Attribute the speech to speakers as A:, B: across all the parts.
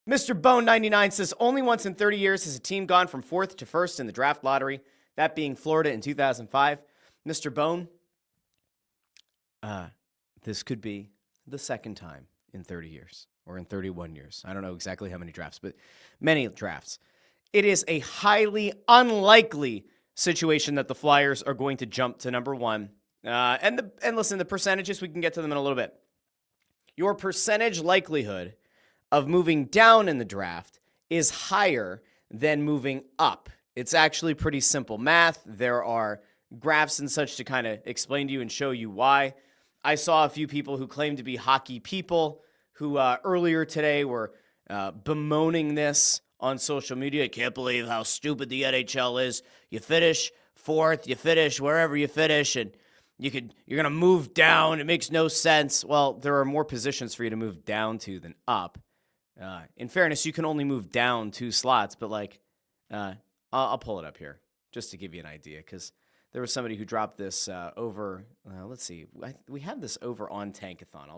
A: Mr. Bone99 says, only once in 30 years has a team gone from 4th to 1st in the draft lottery, that being Florida in 2005. Mr. Bone, this could be the second time in 30 years or in 31 years. I don't know exactly how many drafts, but many drafts. It is a highly unlikely situation that the Flyers are going to jump to number 1. And listen, the percentages, we can get to them in a little bit. Your percentage likelihood of moving down in the draft is higher than moving up. It's actually pretty simple math. There are graphs and such to kind of explain to you and show you why. I saw a few people who claim to be hockey people who earlier today were bemoaning this on social media. I can't believe how stupid the NHL is. You finish 4th, you finish wherever you finish, and you're going to move down. It makes no sense. Well, there are more positions for you to move down to than up. In fairness, you can only move down 2 slots, but I'll pull it up here just to give you an idea, because there was somebody who dropped this over. Let's see, we have this over on Tankathon.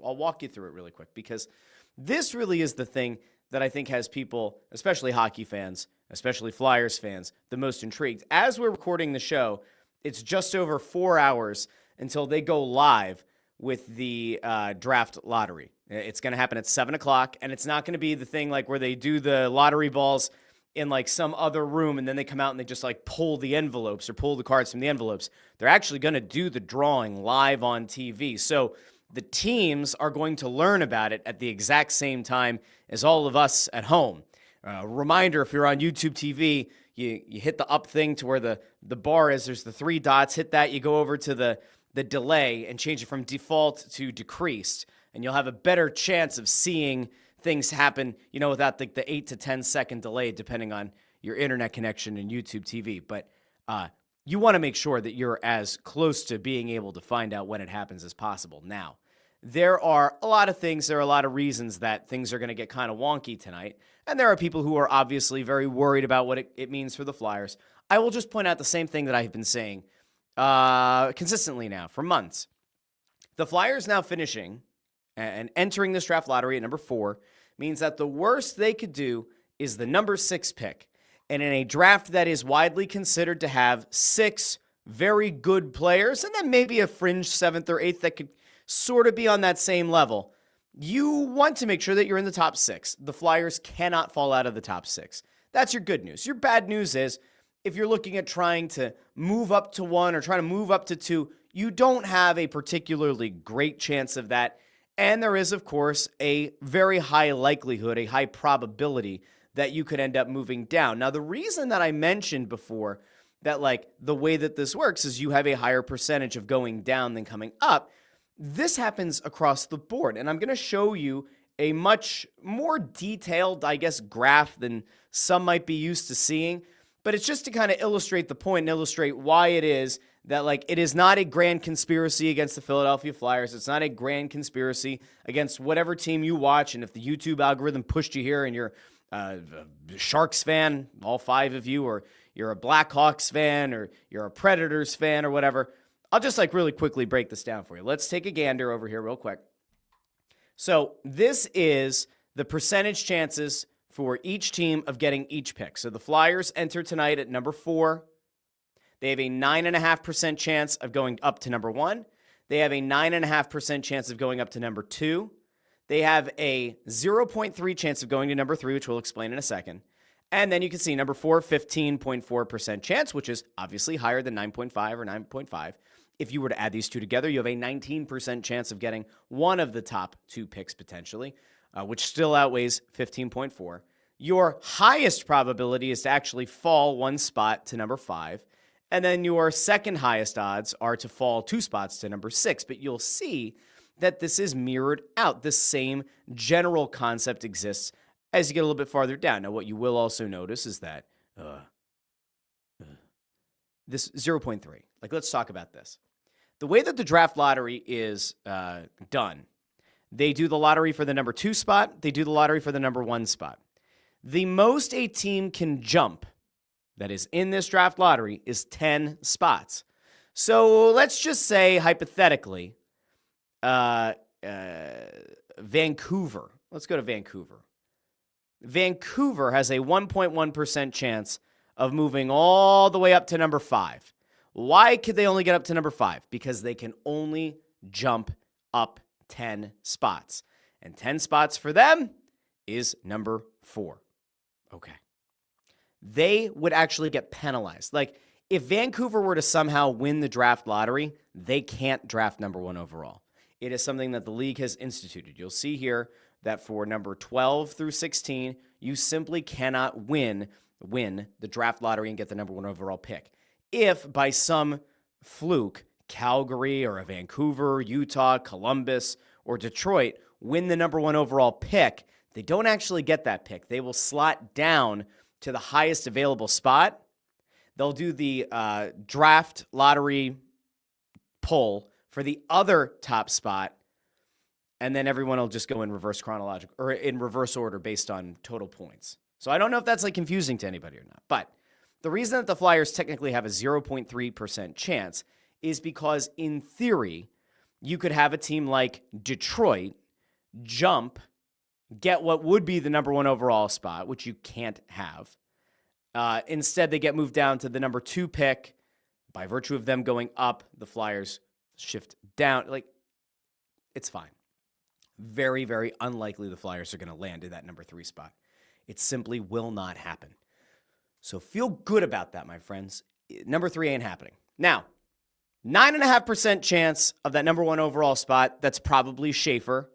A: I'll walk you through it really quick, because this really is the thing that I think has people, especially hockey fans, especially Flyers fans, the most intrigued. As we're recording the show, it's just over 4 hours until they go live with the draft lottery. It's going to happen at 7 o'clock, and it's not going to be the thing like where they do the lottery balls in like some other room and then they come out and they just like pull the envelopes or pull the cards from the envelopes. They're actually going to do the drawing live on TV. So the teams are going to learn about it at the exact same time as all of us at home. Reminder, if you're on YouTube TV, you hit the up thing to where the bar is. There's the 3 dots. Hit that. You go over to the delay and change it from default to decreased. And you'll have a better chance of seeing things happen, without the 8 to 10 second delay, depending on your internet connection and YouTube TV. But you want to make sure that you're as close to being able to find out when it happens as possible. Now, there are a lot of things, there are a lot of reasons that things are going to get kind of wonky tonight. And there are people who are obviously very worried about what it means for the Flyers. I will just point out the same thing that I've been saying consistently now for months. The Flyers now finishing and entering this draft lottery at number 4 means that the worst they could do is the number 6 pick. And in a draft that is widely considered to have 6 very good players, and then maybe a fringe 7th or 8th that could sort of be on that same level, you want to make sure that you're in the top 6. The Flyers cannot fall out of the top 6. That's your good news. Your bad news is, if you're looking at trying to move up to 1 or trying to move up to 2, you don't have a particularly great chance of that. And there is, of course, a very high likelihood, a high probability that you could end up moving down. Now, the reason that I mentioned before that, the way that this works is you have a higher percentage of going down than coming up. This happens across the board. And I'm going to show you a much more detailed, graph than some might be used to seeing. But it's just to kind of illustrate the point and illustrate why it is that, it is not a grand conspiracy against the Philadelphia Flyers. It's not a grand conspiracy against whatever team you watch. And if the YouTube algorithm pushed you here and you're a Sharks fan, all 5 of you, or you're a Blackhawks fan, or you're a Predators fan, or whatever, I'll just really quickly break this down for you. Let's take a gander over here real quick. So this is the percentage chances for each team of getting each pick. So the Flyers enter tonight at number 4. They have a 9.5% chance of going up to number 1. They have a 9.5% chance of going up to number 2. They have a 0.3 chance of going to number 3, which we'll explain in a second. And then you can see number 4, 15.4% chance, which is obviously higher than 9.5 or 9.5. If you were to add these two together, you have a 19% chance of getting one of the top 2 picks potentially, which still outweighs 15.4. Your highest probability is to actually fall 1 spot to number 5. And then your second highest odds are to fall 2 spots to number 6. But you'll see that this is mirrored out. The same general concept exists as you get a little bit farther down. Now, what you will also notice is that this 0.3. Let's talk about this. The way that the draft lottery is done, they do the lottery for the number 2 spot. They do the lottery for the number 1 spot. The most a team can jump that is in this draft lottery is 10 spots. So let's just say, hypothetically, Vancouver. Let's go to Vancouver. Vancouver has a 1.1% chance of moving all the way up to number 5. Why could they only get up to number 5? Because they can only jump up 10 spots. And 10 spots for them is number 4. Okay. They would actually get penalized. Like, if Vancouver were to somehow win the draft lottery, they can't draft number 1 overall. It is something that the league has instituted. You'll see here that for number 12 through 16, you simply cannot win the draft lottery and get the number 1 overall pick. If by some fluke, Calgary or a Vancouver, Utah, Columbus, or Detroit win the number 1 overall pick, they don't actually get that pick. They will slot down to the highest available spot. They'll do the draft lottery poll for the other top spot, and then everyone will just go in reverse chronological or in reverse order based on total points. So I don't know if that's like confusing to anybody or not, but the reason that the Flyers technically have a 0.3% chance is because in theory, you could have a team like Detroit jump, get what would be the number 1 overall spot, which you can't have. Instead, they get moved down to the number 2 pick. By virtue of them going up, the Flyers shift down. Like, it's fine. Very, very unlikely the Flyers are going to land in that number 3 spot. It simply will not happen. So feel good about that, my friends. Number 3 ain't happening. Now, 9.5% chance of that number 1 overall spot. That's probably Schaefer,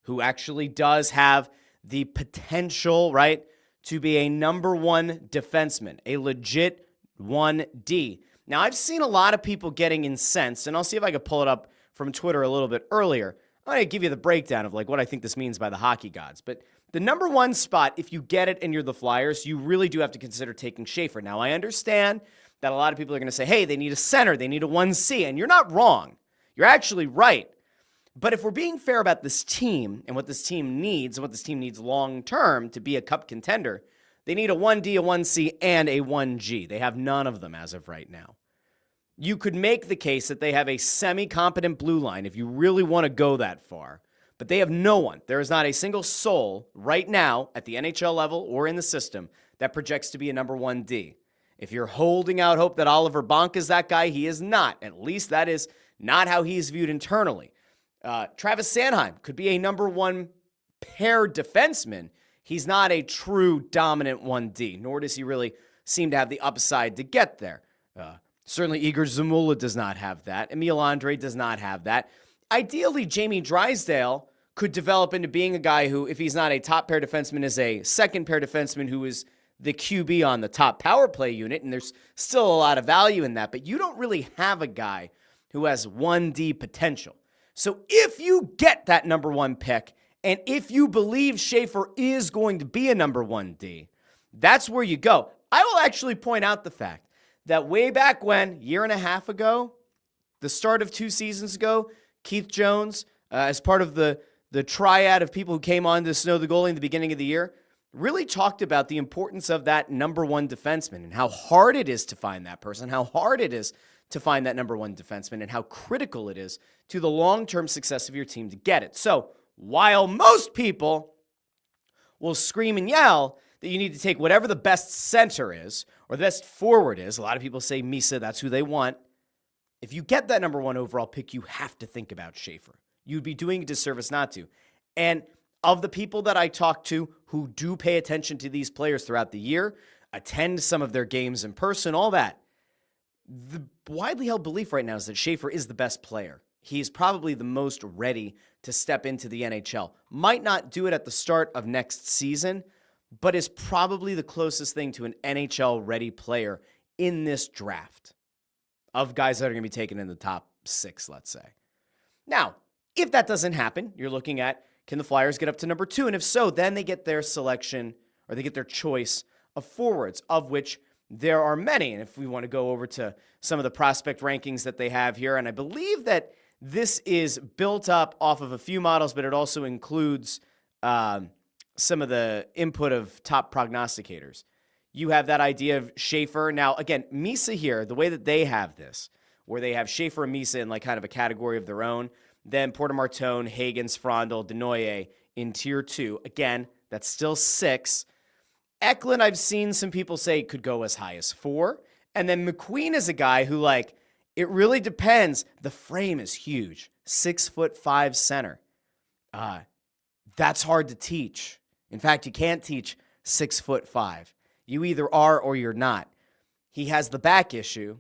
A: who actually does have the potential, right, to be a number 1 defenseman, a legit 1D. Now, I've seen a lot of people getting incensed, and I'll see if I can pull it up from Twitter a little bit earlier. I'm going to give you the breakdown of like what I think this means by the hockey gods. But the number 1 spot, if you get it and you're the Flyers, you really do have to consider taking Schaefer. Now, I understand that a lot of people are going to say, hey, they need a center, they need a 1C, and you're not wrong. You're actually right. But if we're being fair about this team and what this team needs and what this team needs long-term to be a cup contender, they need a 1D, a 1C, and a 1G. They have none of them as of right now. You could make the case that they have a semi-competent blue line if you really want to go that far, but they have no one. There is not a single soul right now at the NHL level or in the system that projects to be a number 1D. If you're holding out hope that Oliver Bonk is that guy, he is not. At least that is not how he is viewed internally. Travis Sanheim could be a number 1 pair defenseman. He's not a true dominant 1D, nor does he really seem to have the upside to get there. Certainly Igor Zamula does not have that. Emil Andre does not have that. Ideally, Jamie Drysdale could develop into being a guy who, if he's not a top pair defenseman, is a second pair defenseman who is the QB on the top power play unit, and there's still a lot of value in that, but you don't really have a guy who has 1D potential. So if you get that number 1 pick, and if you believe Schaefer is going to be a number 1D, that's where you go. I will actually point out the fact that way back when, year and a half ago, the start of 2 seasons ago, Keith Jones, as part of the triad of people who came on to Snow the Goalie in the beginning of the year, really talked about the importance of that number 1 defenseman and how hard it is to find that person, how hard it is to find that number 1 defenseman, and how critical it is to the long-term success of your team to get it. So while most people will scream and yell that you need to take whatever the best center is or the best forward is, a lot of people say Misa, that's who they want. If you get that number 1 overall pick, you have to think about Schaefer. You'd be doing a disservice not to. And of the people that I talk to who do pay attention to these players throughout the year, attend some of their games in person, all that, the widely held belief right now is that Schaefer is the best player. He's probably the most ready to step into the NHL. Might not do it at the start of next season, but is probably the closest thing to an NHL-ready player in this draft of guys that are going to be taken in the top 6, let's say. Now, if that doesn't happen, you're looking at, can the Flyers get up to number 2? And if so, then they get their selection, or they get their choice of forwards, of which there are many. And if we want to go over to some of the prospect rankings that they have here, and I believe that this is built up off of a few models, but it also includes some of the input of top prognosticators. You have that idea of Schaefer. Now, again, Misa here, the way that they have this, where they have Schaefer and Misa in like kind of a category of their own, then Porter Martone, Higgins, Frondel, Denoye in tier 2. Again, That's still 6. Eklund, I've seen some people say could go as high as 4. And then McQueen is a guy who, like, it really depends. The frame is huge. 6'5" center. That's hard to teach. In fact, you can't teach 6'5". You either are or you're not. He has the back issue,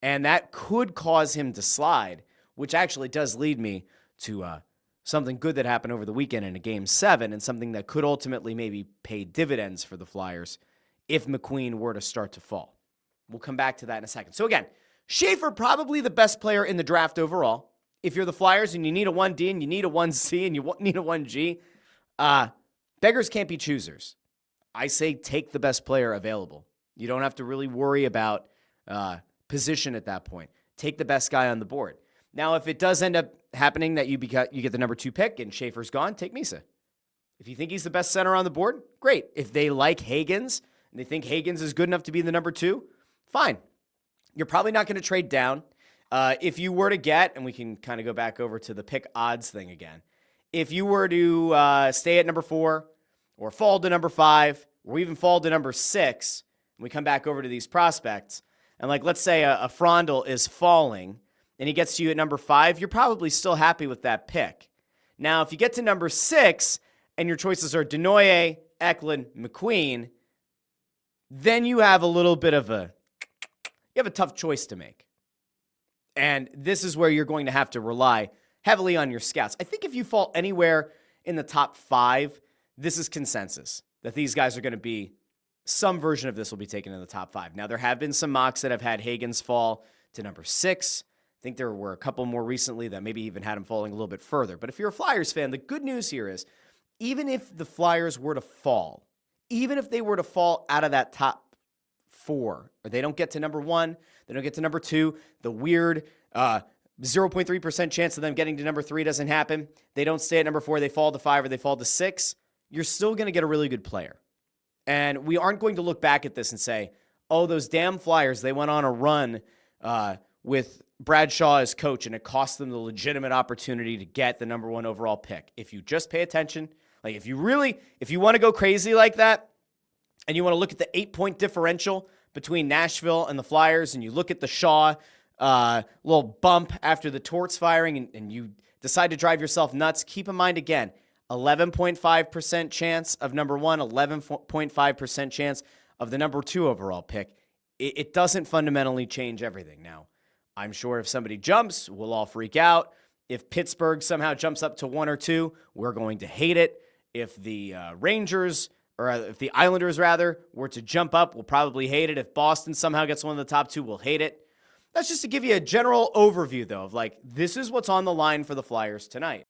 A: and that could cause him to slide, which actually does lead me to something good that happened over the weekend in a Game 7 and something that could ultimately maybe pay dividends for the Flyers if McQueen were to start to fall. We'll come back to that in a second. So again, Schaefer probably the best player in the draft overall. If you're the Flyers and you need a 1D and you need a 1C and you need a 1G, beggars can't be choosers. I say take the best player available. You don't have to really worry about position at that point. Take the best guy on the board. Now, if it does end up happening that you get the number 2 pick and Schaefer's gone, take Misa. If you think he's the best center on the board, great. If they like Hagens and they think Hagens is good enough to be the number 2, fine. You're probably not going to trade down. If you were to get, and we can kind of go back over to the pick odds thing again. If you were to stay at number 4 or fall to number 5 or even fall to number 6, and we come back over to these prospects, and like let's say a Frondel is falling and he gets to you at number 5, you're probably still happy with that pick. Now, if you get to number 6 and your choices are Denoye, Eklund, McQueen, then you have a little bit of a tough choice to make. And this is where you're going to have to rely heavily on your scouts. I think if you fall anywhere in the top 5, this is consensus, that these guys are going to be, some version of this will be taken in the top 5. Now, there have been some mocks that have had Hagens fall to number 6. I think there were a couple more recently that maybe even had him falling a little bit further. But if you're a Flyers fan, the good news here is, even if the Flyers were to fall, even if they were to fall out of that top 4, or they don't get to number 1, they don't get to number 2, the weird 0.3% chance of them getting to number 3 doesn't happen, they don't stay at number 4, they fall to 5, or they fall to 6, you're still going to get a really good player. And we aren't going to look back at this and say, oh, those damn Flyers, they went on a run with Bradshaw as coach, and it cost them the legitimate opportunity to get the number 1 overall pick. If you just pay attention, like if you want to go crazy like that, and you want to look at the 8-point differential between Nashville and the Flyers, and you look at the Shaw little bump after the Torts firing, and you decide to drive yourself nuts, keep in mind again, 11.5% chance of number 1, 11.5% chance of the number 2 overall pick. It doesn't fundamentally change everything. Now, I'm sure if somebody jumps, we'll all freak out. If Pittsburgh somehow jumps up to 1 or 2, we're going to hate it. If the Rangers, or if the Islanders, rather, were to jump up, we'll probably hate it. If Boston somehow gets one of the top 2, we'll hate it. That's just to give you a general overview, though, of like, this is what's on the line for the Flyers tonight.